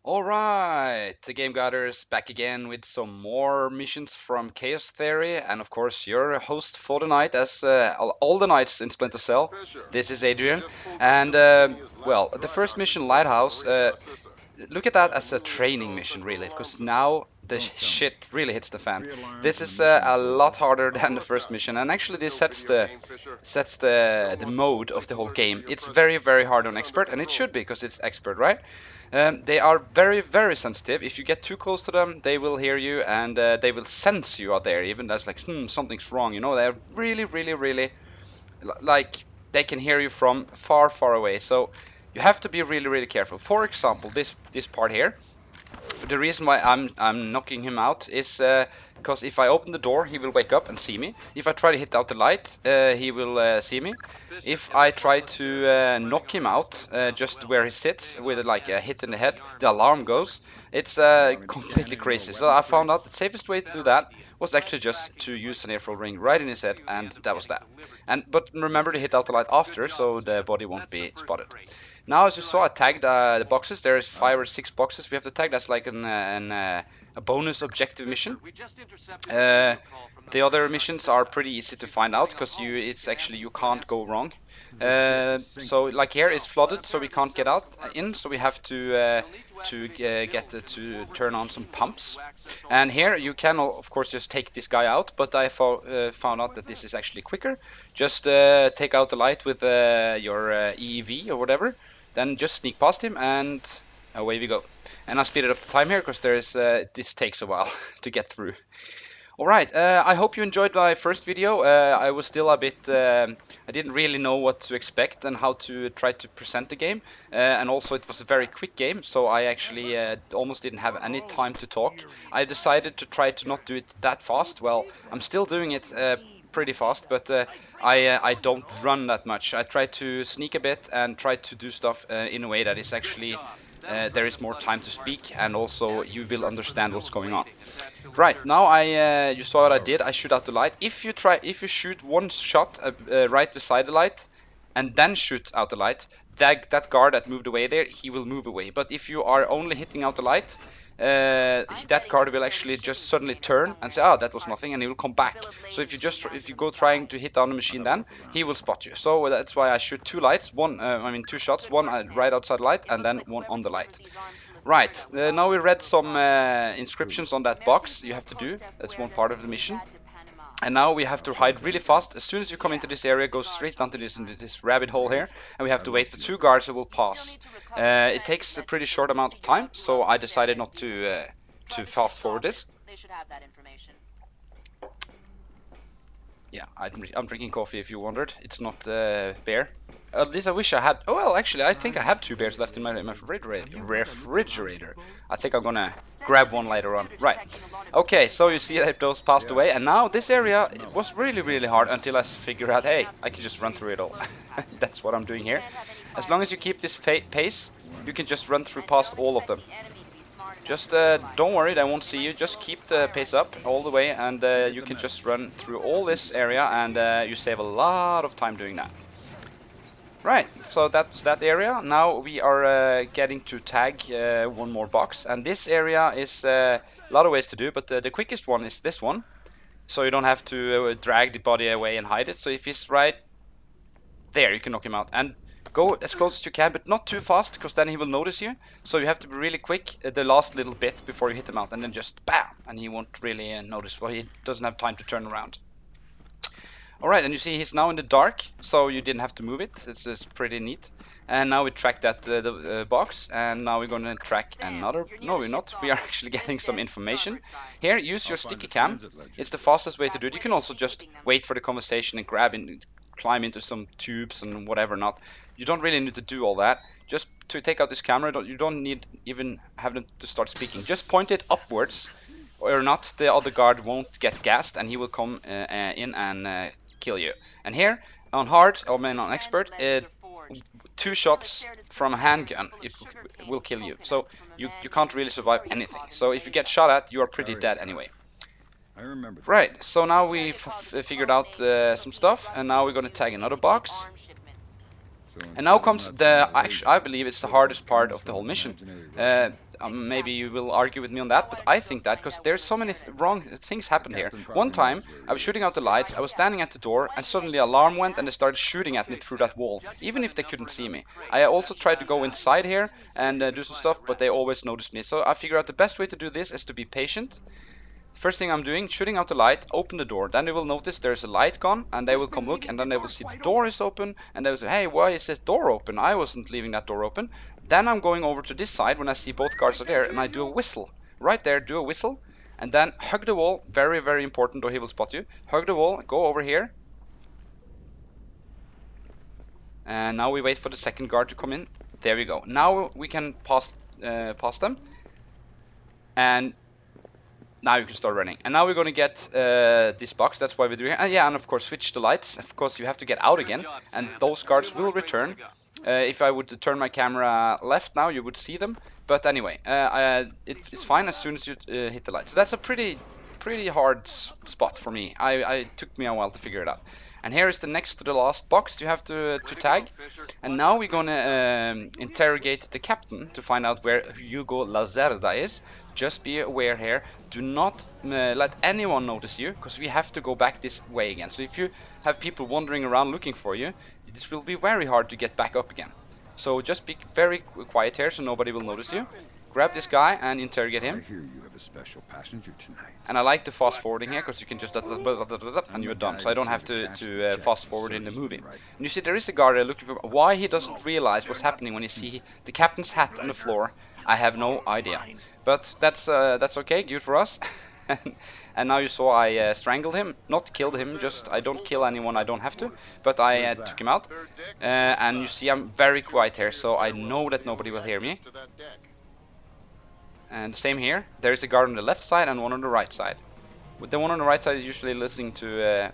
Alright, the Game Guiders back again with some more missions from Chaos Theory, and of course your host for the night, as all the nights in Splinter Cell. This is Adrian, and well, the first mission, Lighthouse, look at that as a training mission really, because now the shit really hits the fan. This is a lot harder than the first mission, and actually this sets the mode of the whole game. It's very hard on expert, and it should be because it's expert, right? They are very sensitive. If you get too close to them, they will hear you, and they will sense you out there. Even that's like, something's wrong. You know, they're really like they can hear you from far away. So you have to be really careful. For example, this part here. The reason why I'm knocking him out is because if I open the door, he will wake up and see me. If I try to hit out the light, he will see me. If I try to knock him out just where he sits with like a hit in the head, the alarm goes. It's completely crazy. So I found out the safest way to do that was actually just to use an airflow ring right in his head, and that was that. But remember to hit out the light after, so the body won't be spotted. Now, as you saw, I tagged the boxes. There is 5 or 6 boxes we have to tag. That's like a bonus objective mission. The other missions are pretty easy to find out because you can't go wrong. So like here, it's flooded, so we can't get out in. So we have to turn on some pumps. And here you can of course just take this guy out, but I found out that this is actually quicker. Just take out the light with your EEV or whatever. Then just sneak past him and away we go. And I speeded up the time here because this takes a while to get through. Alright, I hope you enjoyed my first video. I was still a bit, I didn't really know what to expect and how to try to present the game. And also it was a very quick game, so I actually almost didn't have any time to talk. I decided to try to not do it that fast. Well, I'm still doing it pretty fast, but I don't run that much. I try to sneak a bit and try to do stuff in a way that is actually there is more time to speak, and also you will understand what's going on. Right, now you saw what I did. I shoot out the light. If you shoot one shot right beside the light and then shoot out the light, that guard that moved away there, he will move away. But if you are only hitting out the light, that guard will actually just suddenly turn and say, that was nothing, and he will come back. So if you go trying to hit down the machine, then he will spot you. So that's why I shoot 2 lights, two shots, one right outside light and then one on the light. Right, now we read some inscriptions on that box you have to do. That's one part of the mission. And now we have to hide really fast. As soon as you come into this area, go straight down to this rabbit hole here, and we have to wait for 2 guards that will pass. It takes a pretty short amount of time, so I decided not to fast forward this. Yeah, I'm drinking coffee if you wondered. It's not beer. At least I wish I had. Oh well, actually, I think I have 2 beers left in my refrigerator. I think I'm gonna grab one later on. Right. Okay, so you see that those passed away, and now this area was really hard until I figured out, hey, I can just run through it all. That's what I'm doing here. As long as you keep this pace, you can just run through past all of them. Just don't worry, they won't see you. Just keep the pace up all the way, and you can just run through all this area, and you save a lot of time doing that. Right, so that's that area. Now we are getting to tag one more box, and this area is a lot of ways to do, but the quickest one is this one. So you don't have to drag the body away and hide it. So if he's right there, you can knock him out. And go as close as you can, but not too fast, because then he will notice you. So you have to be really quick the last little bit before you hit him out, and then just bam, and he won't really notice. Well, he doesn't have time to turn around. Alright, and you see he's now in the dark, so you didn't have to move it. This is pretty neat. And now we track that box, and now we're going to track another. No, we're not. We are actually getting some information. Here, use your sticky cam. It's the fastest way to do it. You can also just wait for the conversation and climb into some tubes and whatever not. You don't really need to do all that. Just to take out this camera, you don't need even have them to start speaking. Just point it upwards, or not, the other guard won't get gassed, and he will come in and kill you. And here on hard, on expert, 2 shots from a handgun it will kill you. So you can't really survive anything. So if you get shot at, you are pretty dead anyway. Right, so now we've figured out some stuff, and now we're going to tag another box. And now comes the, actually, I believe it's the hardest part of the whole mission. Maybe you will argue with me on that, but I think that because there's so many wrong things happened here. One time, I was shooting out the lights, I was standing at the door, and suddenly alarm went and they started shooting at me through that wall, even if they couldn't see me. I also tried to go inside here and do some stuff, but they always noticed me. So I figured out the best way to do this is to be patient. First thing I'm doing, shooting out the light, open the door. Then they will notice there's a light gone, and they will come look, and then they will see the door is open, and they will say, hey, why is this door open? I wasn't leaving that door open. Then I'm going over to this side when I see both guards are there, and I do a whistle. Right there, do a whistle, and then hug the wall. Very, very important, or he will spot you. Hug the wall, go over here. And now we wait for the second guard to come in. There we go. Now we can pass them. And now you can start running. And now we're going to get this box. That's why we're doing it. And yeah, and of course switch the lights. Of course you have to get out again. And those guards will return. If I would turn my camera left now, you would see them. But anyway, it's fine as soon as you hit the light. So that's a pretty hard spot for me. It took me a while to figure it out. And here is the next to the last box you have to tag. And now we're gonna interrogate the captain to find out where Hugo Lazerda is. Just be aware here, do not let anyone notice you, because we have to go back this way again. So if you have people wandering around looking for you, this will be very hard to get back up again. So just be very quiet here so nobody will notice you. Grab this guy and interrogate him. I hear you have a special passenger tonight. And I like the fast forwarding here because you can just and you're done. So I don't have to fast forward in the movie. And you see there is a guard there looking for why he doesn't realize what's happening when you see the captain's hat on the floor. I have no idea. But that's okay, good for us. And now you saw I strangled him, not killed him, just I don't kill anyone I don't have to, but I took him out. And you see I'm very quiet here, so I know that nobody will hear me. And same here, there is a guard on the left side and one on the right side. With the one on the right side is usually listening to,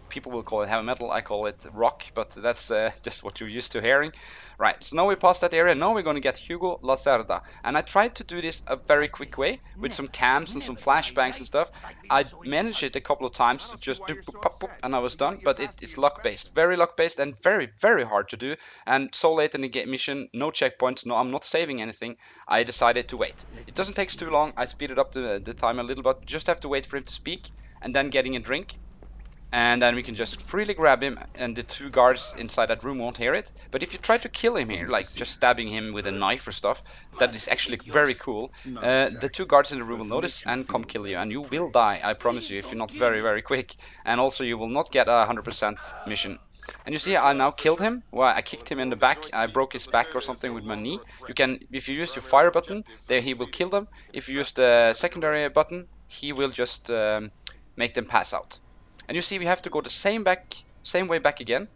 people will call it heavy metal, I call it rock, but that's just what you're used to hearing. Right, so now we passed that area, now we're going to get Hugo Lazerda. And I tried to do this a very quick way, with some cams and some flashbangs and stuff. I managed it a couple of times to just do boop, pop, boop, and I was done, but it's luck-based. Very luck-based and very, very hard to do. And so late in the game mission, no checkpoints, no, I'm not saving anything. I decided to wait. It doesn't take too long, I speeded up the time a little bit, just have to wait for him to speak, and then getting a drink. And then we can just freely grab him, and the two guards inside that room won't hear it. But if you try to kill him here, like just stabbing him with a knife or stuff, that is actually very cool. The two guards in the room will notice and come kill you, and you will die, I promise you, if you're not very, very quick. And also you will not get a 100% mission. And you see I now killed him. Well, I kicked him in the back, I broke his back or something with my knee. You can, if you use your fire button, there he will kill them. If you use the secondary button, he will just make them pass out. And you see we have to go the same way back again.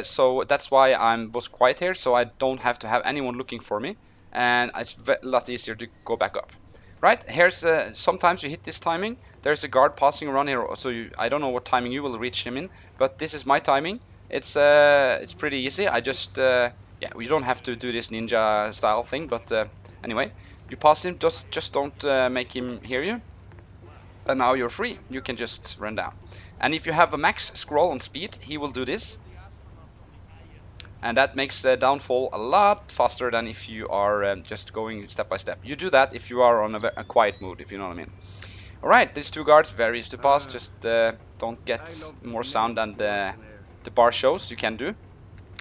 So that's why I was quiet here, so I don't have to have anyone looking for me. And it's a lot easier to go back up. Right, here's sometimes you hit this timing. There's a guard passing around here, so I don't know what timing you will reach him in. But this is my timing. It's pretty easy. I just, yeah, you don't have to do this ninja style thing. But anyway, you pass him, just don't make him hear you. And now you're free. You can just run down. And if you have a max scroll on speed, he will do this. And that makes the downfall a lot faster than if you are just going step by step. You do that if you are on a quiet mode, if you know what I mean. Alright, these two guards, very easy to pass. Just don't get more sound than the bar shows you can do.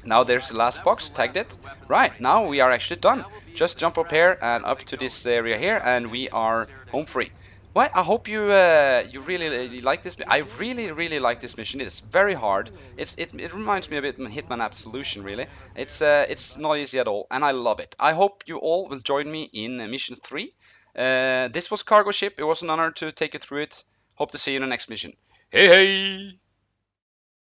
Now there's the last box, tagged it. Right, now we are actually done. Just jump up here and up to this area here, and we are home free. Well, I hope you really like this. I really like this mission. It's very hard. It reminds me a bit of Hitman Absolution, really. It's not easy at all, and I love it. I hope you all will join me in mission 3. This was Cargo Ship. It was an honor to take you through it. Hope to see you in the next mission. Hey hey!